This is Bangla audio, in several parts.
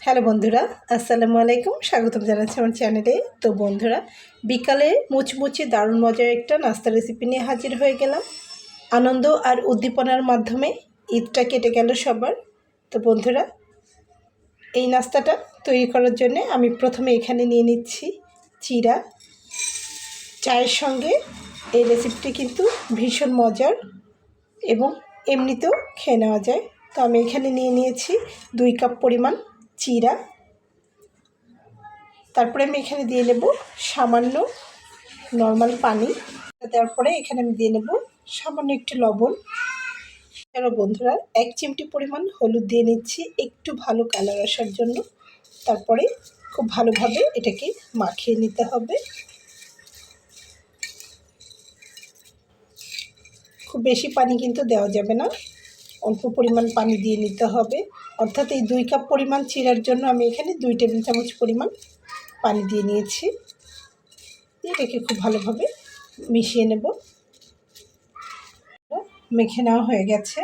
হ্যালো বন্ধুরা, আসসালামু আলাইকুম। স্বাগতম জানাচ্ছি আমার চ্যানেলে। তো বন্ধুরা, বিকালে মুচমুচে দারুণ মজার একটা নাস্তা রেসিপি নিয়ে হাজির হয়ে গেলাম। আনন্দ আর উদ্দীপনার মাধ্যমে ঈদটা কেটে গেল সবার। তো বন্ধুরা, এই নাস্তাটা তৈরি করার জন্য আমি প্রথমে এখানে নিয়ে নিচ্ছি চিড়া। চায়ের সঙ্গে এই রেসিপিটি কিন্তু ভীষণ মজার এবং এমনিতেও খেয়ে নেওয়া যায়। তো আমি এখানে নিয়ে নিয়েছি 2 কাপ পরিমাণ চিড়া। তারপরে আমি এখানে দিয়ে নেব সামান্য নর্মাল পানি। তারপরে এখানে আমি দিয়ে নেব সামান্য একটু লবণ। আর বন্ধুরা, 1 চিমটি পরিমাণ হলুদ দিয়ে নিচ্ছি একটু ভালো কালার আসার জন্য। তারপরে খুব ভালোভাবে এটাকে মাখিয়ে নিতে হবে। খুব বেশি পানি কিন্তু দেওয়া যাবে না, অল্প পরিমাণ পানি দিয়ে নিতে হবে। অর্থাৎ এই 2 কাপ পরিমাণ চিড়ার জন্য আমি এখানে 2 টেবিল চামচ পরিমাণ পানি দিয়ে নিয়েছি। এটাকে খুব ভালোভাবে মিশিয়ে নেব। মেখে নেওয়া হয়ে গেছে।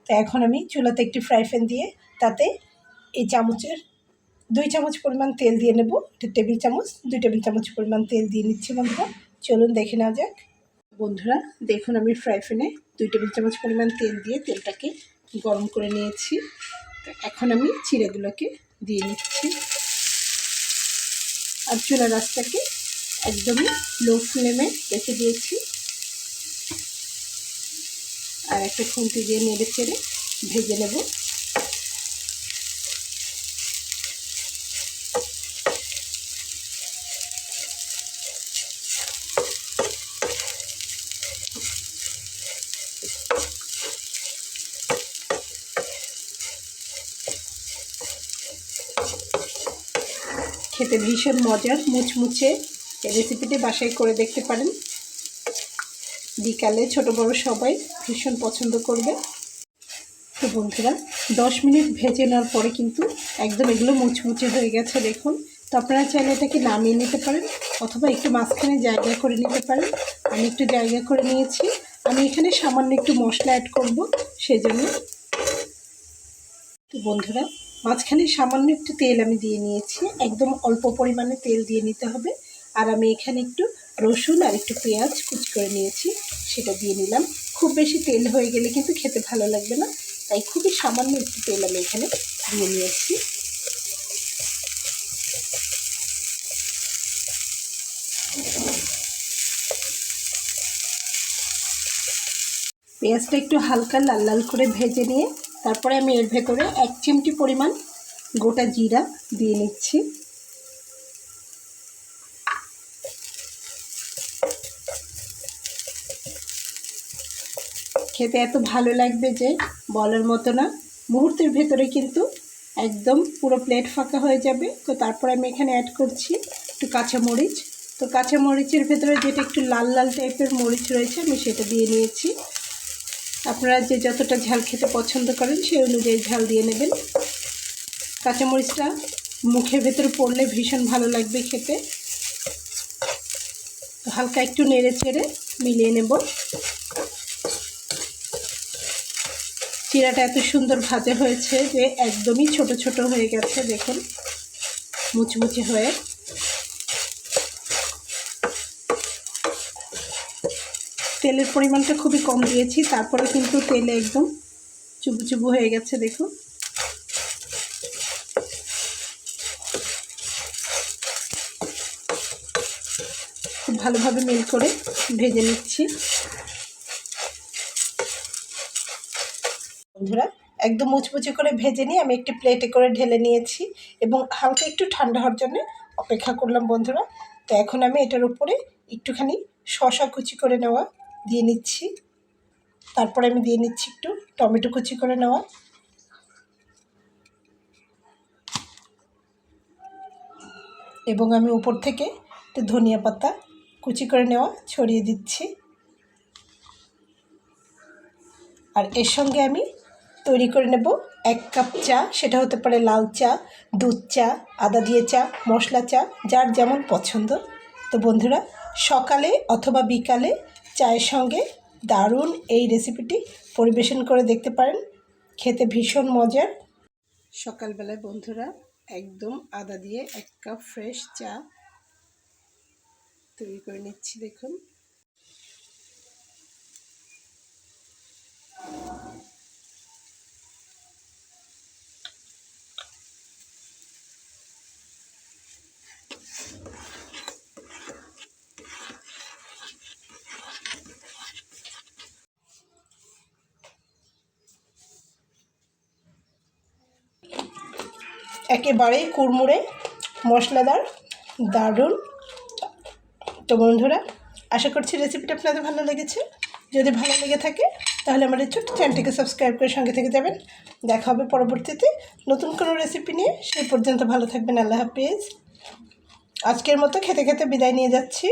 তো এখন আমি চুলাতে একটি ফ্রাই প্যান দিয়ে তাতে এই চামচের 2 চামচ পরিমাণ তেল দিয়ে নেব। এটা টেবিল চামচ, 2 টেবিল চামচ পরিমাণ তেল দিয়ে নিচ্ছি বন্ধুরা। চলুন দেখে নেওয়া যাক। বন্ধুরা দেখুন, আমি ফ্রাই প্যানে 2 টেবিল চামচ পরিমাণ তেল দিয়ে তেলটাকে গরম করে নিয়েছি। তো এখন আমি চিড়াগুলোকে দিয়ে নিচ্ছি। আর চুলার আঁচটাকে একদমই লো ফ্লেমে রেখে দিয়েছি। আর একটা খুন্তি দিয়ে নেড়ে চেড়ে ভেজে নেব। খেতে ভীষণ মজার মুচমুচে এই রেসিপিটি বাসায় করে দেখতে পারেন। বিকালে ছোট বড় সবাই ভীষণ পছন্দ করবে। তো বন্ধুরা, 10 মিনিট ভেজে নেওয়ার পরে কিন্তু একদম এগুলো মুচমুচে হয়ে গেছে দেখুন। তো আপনারা চাইলে এটাকে নামিয়ে নিতে পারেন অথবা একটু মাঝখানে জায়গা করে নিতে পারেন। আমি একটু জায়গা করে নিয়েছি। আমি এখানে সামান্য একটু মশলা অ্যাড করব সেজন্য। তো বন্ধুরা, মাঝখানে সামান্য একটু তেল আমি দিয়ে নিয়েছি। একদম অল্প পরিমাণে তেল দিয়ে নিতে হবে। আর আমি এখানে একটু রসুন আর একটু পেঁয়াজ কুচি করে নিয়েছি, সেটা দিয়ে নিলাম। খুব বেশি তেল হয়ে গেলে কিন্তু খেতে ভালো লাগবে না, তাই খুবই সামান্য একটু তেল আমি এখানে দিয়ে নিয়েছি। পেঁয়াজটা একটু হালকা লাল লাল করে ভেজে নিয়ে তারপরে আমি এর ভেতরে 1 চিমটি পরিমাণ গোটা জিরা দিয়ে নিচ্ছি। খেতে এত ভালো লাগবে যে বলার মতো না। মুহূর্তের ভেতরে কিন্তু একদম পুরো প্লেট ফাঁকা হয়ে যাবে। তো তারপর আমি এখানে অ্যাড করছি একটু কাঁচামরিচ। তো কাঁচামরিচের ভেতরে যেটা একটু লাল লাল টাইপের মরিচ রয়েছে আমি সেটা দিয়ে নিয়েছি। আপনারা যে যতটা ঝাল খেতে পছন্দ করেন সেই অনুযায়ী ঝাল দিয়ে নেবেন। কাঁচামরিচটা মুখের ভেতরে পড়লে ভীষণ ভালো লাগবে খেতে। তো হালকা একটু নেড়ে চেড়ে মিলিয়ে নেব। চিড়াটা এত সুন্দর ভাজা হয়েছে যে একদমই ছোট ছোট হয়ে গেছে দেখুন, মুচমুচে হয়ে। তেলের পরিমাণটা খুবই কম দিয়েছি, তারপরে কিন্তু তেলে একদম চুবু চুবু হয়ে গেছে দেখুন। খুব ভালোভাবে মিল করে ভেজে নিচ্ছি। বন্ধুরা, একদম মুচমুচে করে ভেজে নিয়ে আমি একটি প্লেটে করে ঢেলে নিয়েছি এবং হালকা একটু ঠান্ডা হওয়ার জন্য অপেক্ষা করলাম বন্ধুরা। তো এখন আমি এটার উপরে একটুখানি শসা কুচি করে নেওয়া দিয়ে নিচ্ছি। তারপরে আমি দিয়ে নিচ্ছি একটু টমেটো কুচি করে নেওয়া, এবং আমি উপর থেকে একটু ধনিয়া পাতা কুচি করে নেওয়া ছড়িয়ে দিচ্ছি। আর এর সঙ্গে আমি তৈরি করে নেব 1 কাপ চা। সেটা হতে পারে লাল চা, দুধ চা, আদা দিয়ে চা, মশলা চা, যার যেমন পছন্দ। তো বন্ধুরা, সকালে অথবা বিকালে চায়ের সঙ্গে দারুণ এই রেসিপিটি পরিবেশন করে দেখতে পারেন। খেতে ভীষণ মজার। সকালবেলায় বন্ধুরা একদম আদা দিয়ে 1 কাপ ফ্রেশ চা তৈরি করে নিচ্ছি। দেখুন একেবারেই কুড়মুড়ে মশলাদার, দারুণ। তো বন্ধুরা, আশা করছি রেসিপিটা আপনাদের ভালো লেগেছে। যদি ভালো লেগে থাকে তাহলে আমার এই ছোট্ট চ্যানেলটিকে সাবস্ক্রাইব করে সঙ্গে থেকে যাবেন। দেখা হবে পরবর্তীতে নতুন কোনো রেসিপি নিয়ে। সেই পর্যন্ত ভালো থাকবেন। আল্লাহ হাফিজ। আজকের মতো খেতে খেতে বিদায় নিয়ে যাচ্ছি।